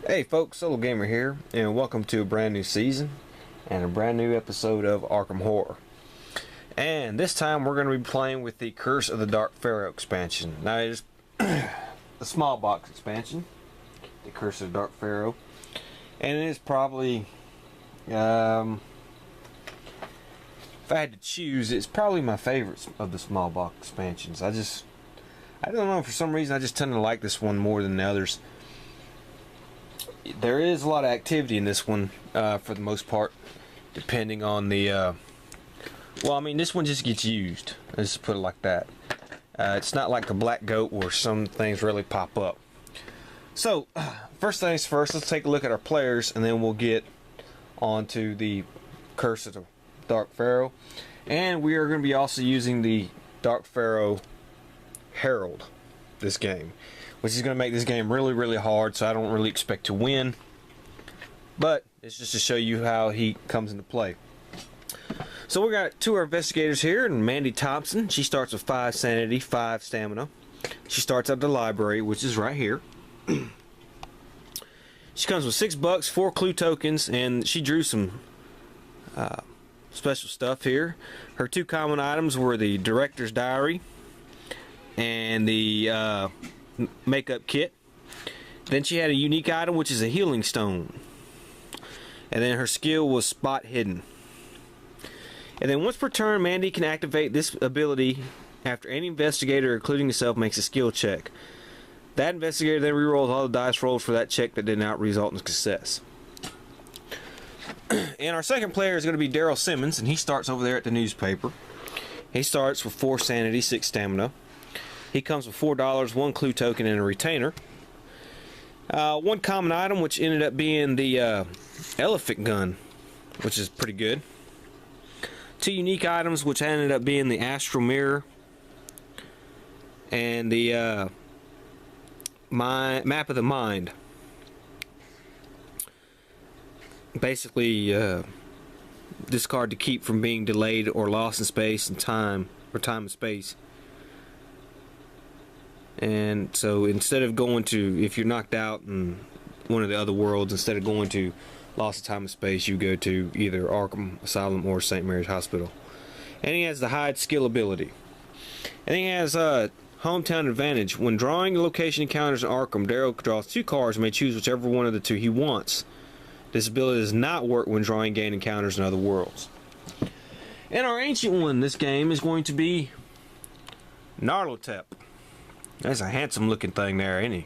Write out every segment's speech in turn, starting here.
Hey folks, SoloGamer here, and welcome to a brand new season and a brand new episode of Arkham Horror. And this time we're going to be playing with the Curse of the Dark Pharaoh expansion. Now it is the small box expansion, the Curse of the Dark Pharaoh, and it is probably, if I had to choose, it's probably my favorite of the small box expansions. I don't know, for some reason I just tend to like this one more than the others. There is a lot of activity in this one, for the most part, depending on the, well, I mean, this one just gets used. Let's just put it like that. It's not like the Black Goat where some things really pop up. So, first things first, let's take a look at our players, and then we'll get on to the Curse of the Dark Pharaoh. And we are going to be also using the Dark Pharaoh Herald this game, which is going to make this game really, really hard, so I don't really expect to win. But it's just to show you how he comes into play. So we got two of our investigators here, and Mandy Thompson. She starts with 5 sanity, 5 stamina. She starts at the library, which is right here. She comes with $6, 4 clue tokens, and she drew some special stuff here. Her 2 common items were the Director's Diary and the makeup kit. Then she had a unique item, which is a healing stone, and then her skill was spot hidden. And then once per turn, Mandy can activate this ability after any investigator, including herself, makes a skill check. That investigator then rerolls all the dice rolls for that check that did not result in success. And our second player is going to be Daryl Simmons, and he starts over there at the newspaper. He starts with 4 sanity, 6 stamina. He comes with $4, 1 clue token, and a retainer. 1 common item, which ended up being the elephant gun, which is pretty good. 2 unique items, which ended up being the astral mirror and the map of the mind. Basically, this card to keep from being delayed or lost in space and time, or time and space. And so instead of going to, if you're knocked out in one of the other worlds, instead of going to Lost in Time and Space, you go to either Arkham Asylum or St. Mary's Hospital. And he has the hide skill ability. And he has hometown advantage. When drawing location encounters in Arkham, Daryl draws 2 cards and may choose whichever one of the 2 he wants. This ability does not work when drawing game encounters in other worlds. And our ancient one in this game is going to be Nyarlathotep. That's a handsome looking thing there, ain't he?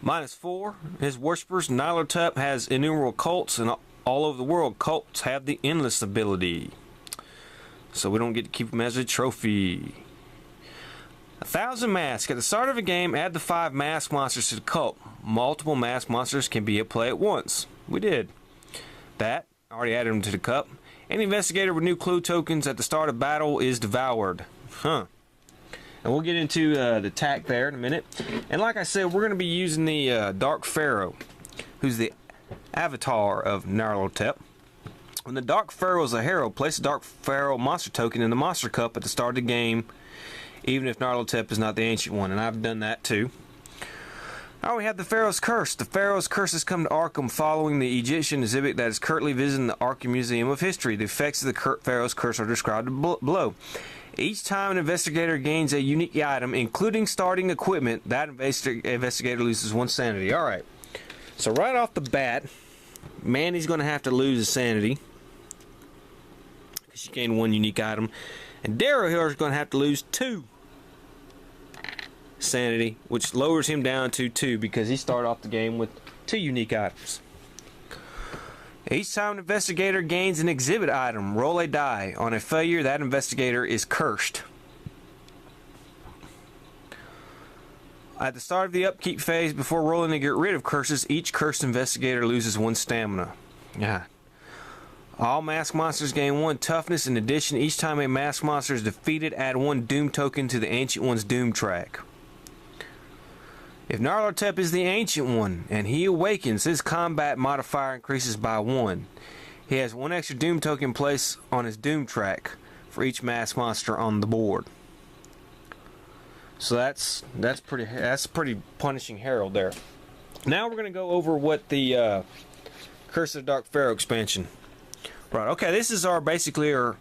-4. His worshippers, Nyarlathotep has innumerable cults, and all over the world, cults have the endless ability. So we don't get to keep them as a trophy. 1,000 masks. At the start of a game, add the 5 mask monsters to the cult. Multiple mask monsters can be at play at once. We did that. Already added them to the cup. Any investigator with new clue tokens at the start of battle is devoured. And we'll get into the attack there in a minute. And like I said, we're going to be using the Dark Pharaoh, who's the avatar of Nyarlathotep. When the Dark Pharaoh is a herald, place the Dark Pharaoh monster token in the monster cup at the start of the game, even if Nyarlathotep is not the ancient one. And I've done that too. Now we have the Pharaoh's Curse. The Pharaoh's Curse has come to Arkham following the Egyptian exhibit that is currently visiting the Arkham Museum of History. The effects of the Pharaoh's Curse are described below. Each time an investigator gains a unique item, including starting equipment, that investigator loses 1 sanity. Alright, so right off the bat, Mandy's going to have to lose his sanity, because she gained 1 unique item. And Daryl here is going to have to lose 2 sanity, which lowers him down to 2, because he started off the game with 2 unique items. Each time an investigator gains an exhibit item, roll a die. On a failure, that investigator is cursed. At the start of the upkeep phase, before rolling to get rid of curses, each cursed investigator loses 1 stamina. Yeah. All mask monsters gain 1 toughness. In addition, each time a mask monster is defeated, add 1 doom token to the Ancient One's doom track. If Nyarlathotep is the Ancient One and he awakens, his combat modifier increases by 1. He has 1 extra doom token placed on his doom track for each mask monster on the board. So that's pretty punishing herald there. Now we're going to go over what the Curse of the Dark Pharaoh expansion. Right, okay, this is basically our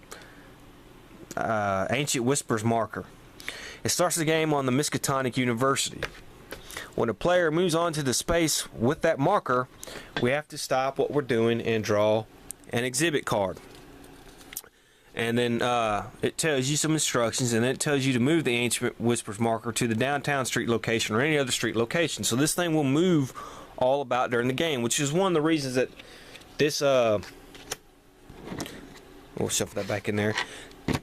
Ancient Whispers marker. It starts the game on the Miskatonic University. When a player moves on to the space with that marker, we have to stop what we're doing and draw an exhibit card. And then it tells you some instructions, and then it tells you to move the Ancient Whispers marker to the downtown street location or any other street location. So this thing will move all about during the game, which is one of the reasons that this we'll shuffle that back in there.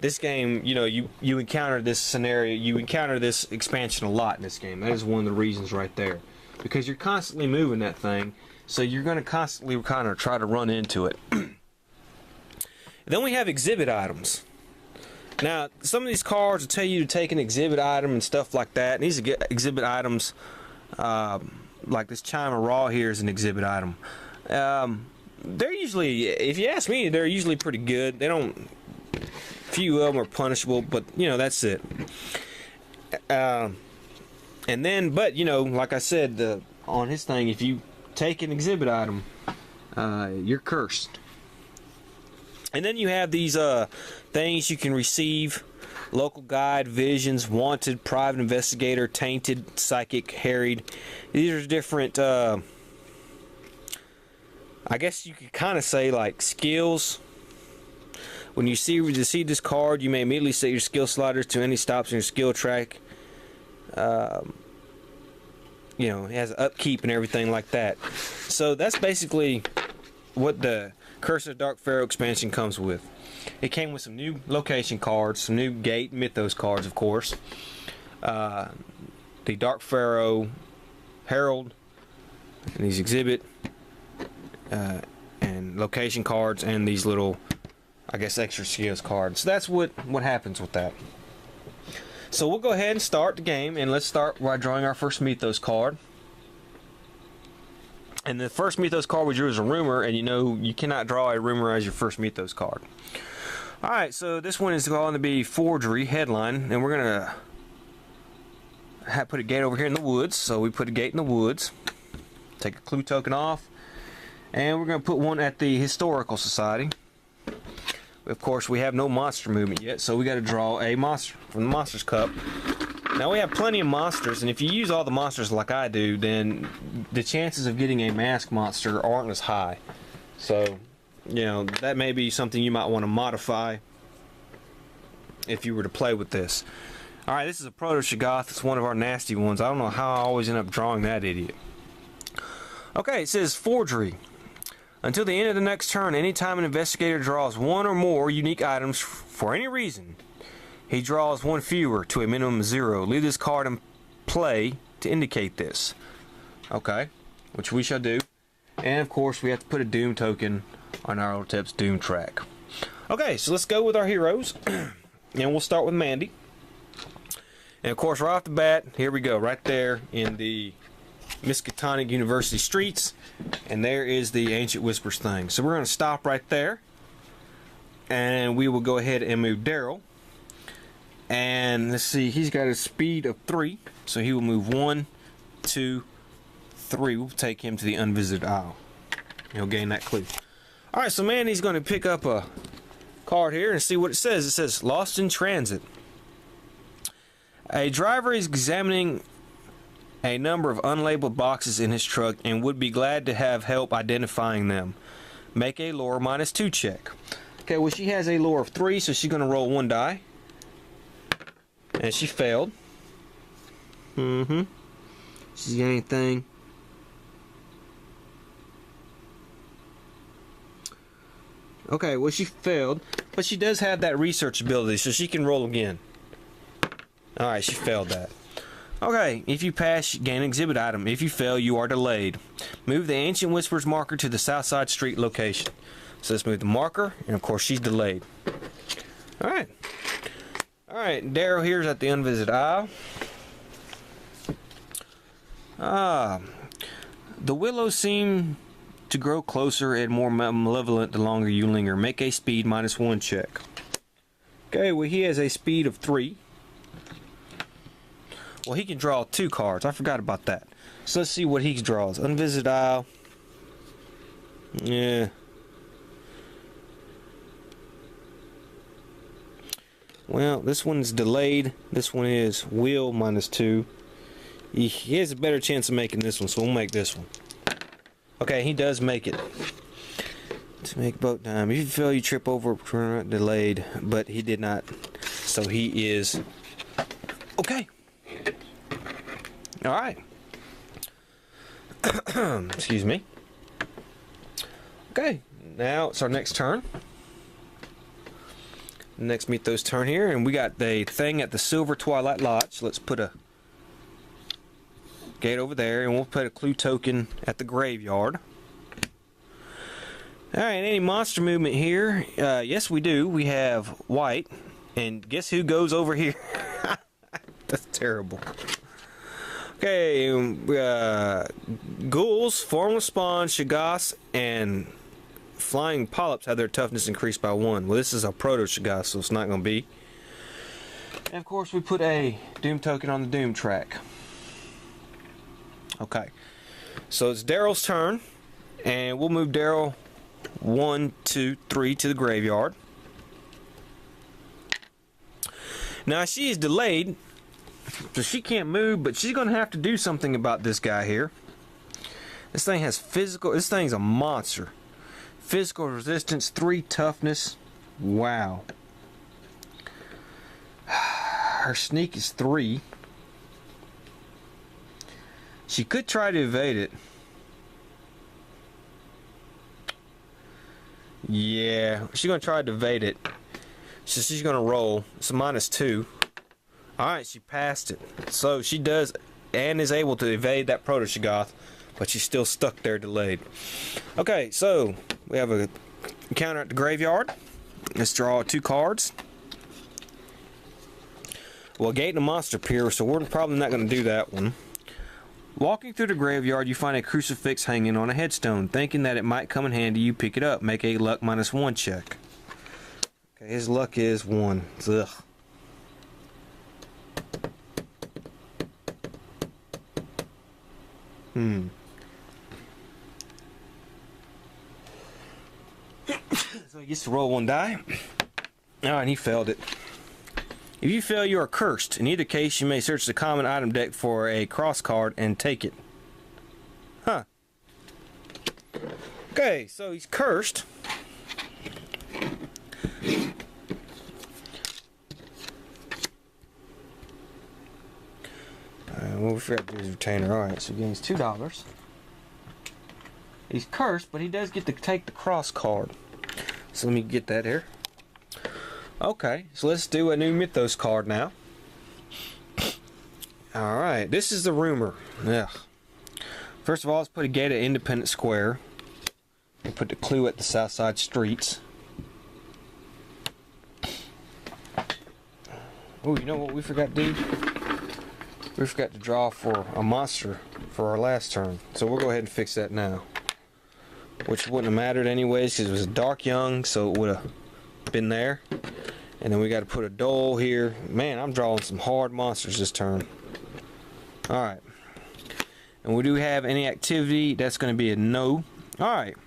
This game, you know, you encounter this scenario, you encounter this expansion a lot in this game. That is one of the reasons right there, because you're constantly moving that thing, so you're going to constantly kind of try to run into it. Then we have exhibit items. Now, some of these cards will tell you to take an exhibit item and stuff like that. And these exhibit items, like this Chime of Raw here is an exhibit item. They're usually, if you ask me, they're usually pretty good. They don't, few of them are punishable, but you know, that's it. And then, but you know, like I said, on his thing, if you take an exhibit item, you're cursed. And then you have these things you can receive: local guide, visions, wanted, private investigator, tainted, psychic, harried. These are different, I guess you could kind of say, like skills. When you see this card, you may immediately set your skill sliders to any stops in your skill track. You know, it has upkeep and everything like that. So that's basically what the Curse of the Dark Pharaoh expansion comes with. It came with some new location cards, some new Gate Mythos cards, of course. The Dark Pharaoh Herald, and these exhibit and location cards, and these little, I guess, extra skills cards. So that's what happens with that. So we'll go ahead and start the game, and let's start by drawing our first Mythos card. And the first Mythos card we drew is a rumor, and you know you cannot draw a rumor as your first Mythos card. Alright, so this one is going to be Forgery Headline, and we're going to put a gate over here in the woods. So we put a gate in the woods, take a clue token off, and we're going to put one at the Historical Society. Of course, we have no monster movement yet, so we got to draw a monster from the Monsters Cup. Now we have plenty of monsters, and if you use all the monsters like I do, then the chances of getting a mask monster aren't as high. So, you know, that may be something you might want to modify if you were to play with this. Alright, this is a Proto-Shoggoth. It's one of our nasty ones. I don't know how I always end up drawing that idiot. Okay, it says Forgery. Until the end of the next turn, anytime an investigator draws one or more unique items for any reason, he draws one fewer to a minimum of 0. Leave this card in play to indicate this. Okay, which we shall do. And of course, we have to put a Doom token on nyarlathotep's Doom track. Okay, so let's go with our heroes. And we'll start with Mandy. And of course, right off the bat, here we go, right there in the Miskatonic University streets. And there is the Ancient Whispers thing. So we're going to stop right there. And we will go ahead and move Daryl. And let's see, he's got a speed of 3, so he will move 1, 2, 3. We'll take him to the unvisited isle. He'll gain that clue. Alright, so Mandy's going to pick up a card here and see what it says. It says, Lost in Transit. A driver is examining a number of unlabeled boxes in his truck and would be glad to have help identifying them. Make a lore -2 check. Okay, well, she has a lore of 3, so she's going to roll 1 die. And she failed. She's got anything? Okay, well, she failed, but she does have that research ability, so she can roll again. Alright, she failed that. Okay, if you pass, you gain an exhibit item. If you fail, you are delayed. Move the Ancient Whispers marker to the Southside Street location. So let's move the marker, and of course, she's delayed. Alright. Alright, Daryl here's at the unvisited isle. The willows seem to grow closer and more malevolent the longer you linger. Make a speed -1 check. Okay, well, he has a speed of 3. Well, he can draw 2 cards. I forgot about that. So let's see what he draws. Unvisited Isle. Yeah. Well, this one's delayed. This one is will -2. He has a better chance of making this one, so we'll make this one. Okay, he does make it. To make boat time. If you fail, you trip over, delayed, but he did not. So he is okay. Alright. Excuse me. Okay, now it's our next turn. Next Mythos turn here, and we got the thing at the Silver Twilight Lodge. Let's put a gate over there, and we'll put a clue token at the graveyard. Alright, any monster movement here? Yes, we do. We have white, and guess who goes over here? That's terrible. Okay, ghouls, formless spawn, Shagass, and flying polyps have their toughness increased by 1. Well, this is a proto Shagass, so it's not going to be. And of course, we put a Doom token on the Doom track. Okay, so it's Daryl's turn, and we'll move Daryl 1, 2, 3 to the graveyard. Now she is delayed, so she can't move, but she's going to have to do something about this guy here. This thing has physical. This thing's a monster. Physical resistance, 3 toughness. Wow. Her sneak is 3. She could try to evade it. Yeah, she's going to try to evade it. So she's going to roll. It's a -2. Alright, she passed it. So she does and is able to evade that Proto Shagath, but she's still stuck there delayed. Okay, so we have a counter at the graveyard. Let's draw 2 cards. Well, gate and a monster appear, so we're probably not going to do that one. Walking through the graveyard, you find a crucifix hanging on a headstone. Thinking that it might come in handy, you pick it up. Make a luck -1 check. Okay, his luck is 1. Ugh. So he gets to roll 1 die. Alright, he failed it. If you fail, you are cursed. In either case, you may search the common item deck for a cross card and take it. Huh. Okay, so he's cursed. Well, we forgot to do his retainer. Alright, so he gains $2. He's cursed, but he does get to take the cross card. So let me get that here. Okay, so let's do a new Mythos card now. Alright, this is the rumor. Yeah. First of all, let's put a gate at Independent Square. And put the clue at the Southside Streets. Oh, you know what we forgot to do? We forgot to draw for a monster for our last turn. So we'll go ahead and fix that now. Which wouldn't have mattered anyways, because it was Dark Young, so it would have been there. And then we got to put a Dole here. Man, I'm drawing some hard monsters this turn. Alright. And we do have any activity. That's going to be a no. Alright.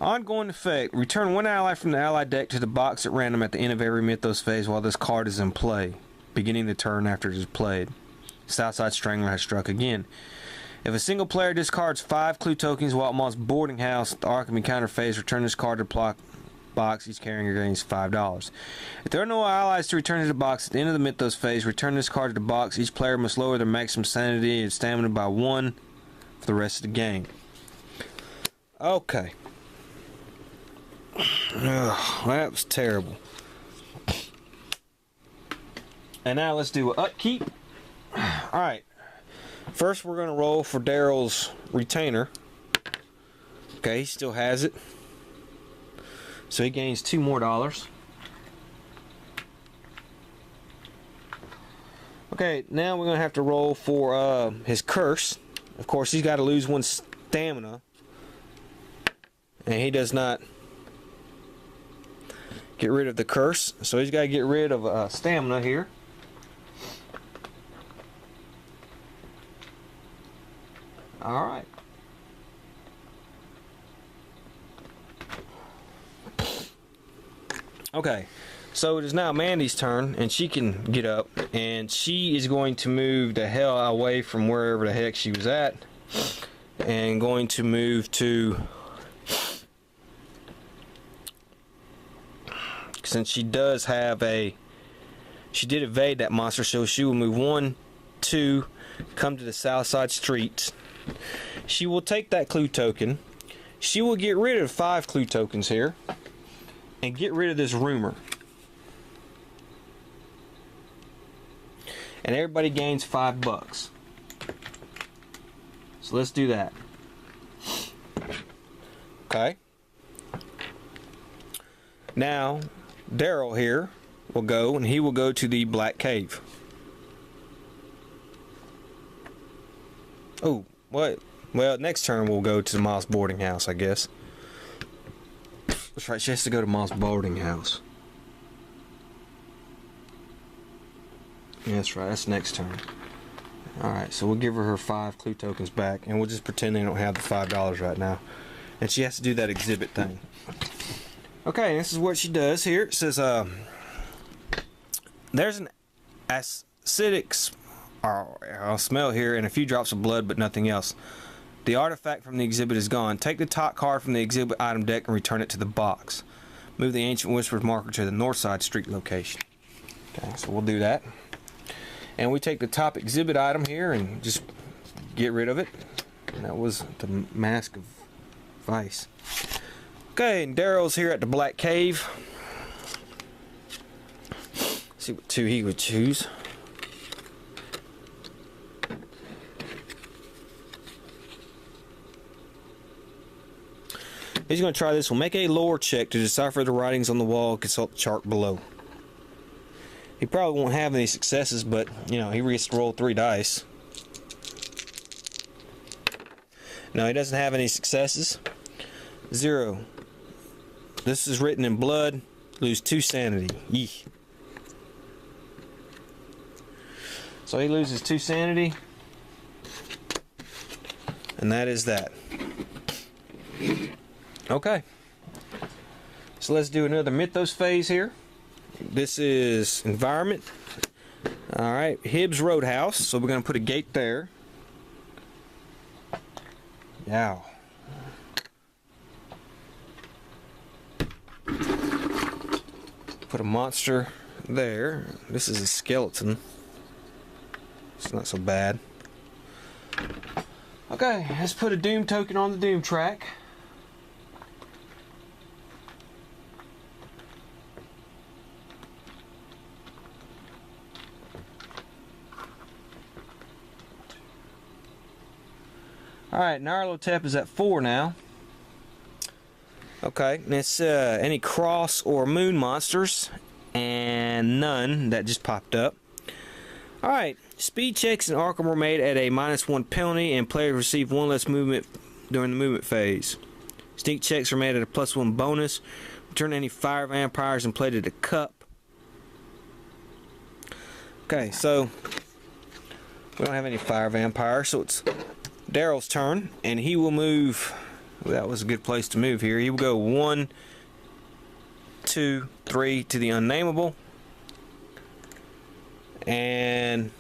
Ongoing effect. Return 1 ally from the ally deck to the box at random at the end of every Mythos phase while this card is in play. Beginning the turn after it is played. Southside Strangler has struck again. If a single player discards 5 clue tokens while it monsters boarding house, the Arkham encounter phase, return this card to the box. Each carrying gains $5. If there are no allies to return to the box at the end of the Mythos phase, return this card to the box. Each player must lower their maximum sanity and stamina by 1 for the rest of the game. Okay. Ugh, that was terrible. And now let's do an upkeep. Alright. First we're going to roll for Daryl's retainer. Okay, he still has it. So he gains $2 more. Okay, now we're going to have to roll for his curse. Of course, he's got to lose 1 stamina. And he does not get rid of the curse. So he's got to get rid of stamina here. Alright. Okay, so it is now Mandy's turn, and she can get up, and she is going to move the hell away from wherever the heck she was at, and going to move to, since she does have she did evade that monster, so she will move 1, 2, come to the south side streets. She will take that clue token. She will get rid of 5 clue tokens here and get rid of this rumor. And everybody gains $5. So let's do that. Okay. Now, Daryl here will go, and he will go to the Black Cave. Oh, what? Well, next turn we'll go to the Moss boarding house, I guess. That's right, she has to go to Moss boarding house. Yeah, that's right, that's next turn. Alright, so we'll give her 5 clue tokens back, and we'll just pretend they don't have the $5 right now. And she has to do that exhibit thing. Okay, this is what she does here. It says, there's an acidic smell here and a few drops of blood, but nothing else. The artifact from the exhibit is gone. Take the top card from the exhibit item deck and return it to the box. Move the Ancient Whispers marker to the north side street location. Okay, so we'll do that. And we take the top exhibit item here and just get rid of it. And that was the Mask of Vice. Okay, and Daryl's here at the Black Cave. Let's see what 2 he would choose. He's going to try this one. Make a lore check to decipher the writings on the wall. Consult the chart below. He probably won't have any successes, but, you know, he gets to roll 3 dice. No, he doesn't have any successes. 0. This is written in blood. Lose 2 sanity. Yee. So he loses 2 sanity. And that is that. Okay. So let's do another Mythos phase here. This is environment. Alright, Hibbs Roadhouse. So we're going to put a gate there. Yeah. Put a monster there. This is a skeleton. It's not so bad. Okay, let's put a Doom token on the Doom track. Alright, Nyarlathotep is at 4 now. Okay, and it's any cross or moon monsters, and none that just popped up. Alright, speed checks in Arkham were made at a -1 penalty, and players receive 1 less movement during the movement phase. Sneak checks are made at a +1 bonus. Return any fire vampires and play to the cup. Okay, so we don't have any fire vampires, so it's Daryl's turn, and he will move. Well, that was a good place to move here. He will go 1, 2, 3 to the unnameable, and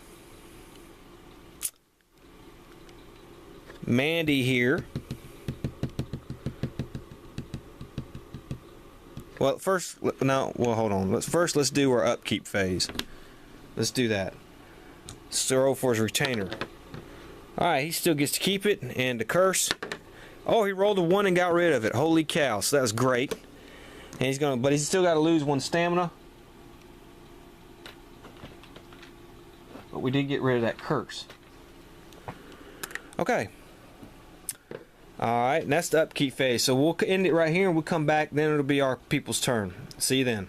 Mandy here. Well, first, no. Well, hold on. Let's do our upkeep phase. Let's do that. Throw for his retainer. Alright, he still gets to keep it, and the curse. Oh, he rolled a 1 and got rid of it. Holy cow, so that was great. And but he's still got to lose 1 stamina. But we did get rid of that curse. Okay. Alright, that's the upkeep phase. So we'll end it right here, and we'll come back, then it'll be our people's turn. See you then.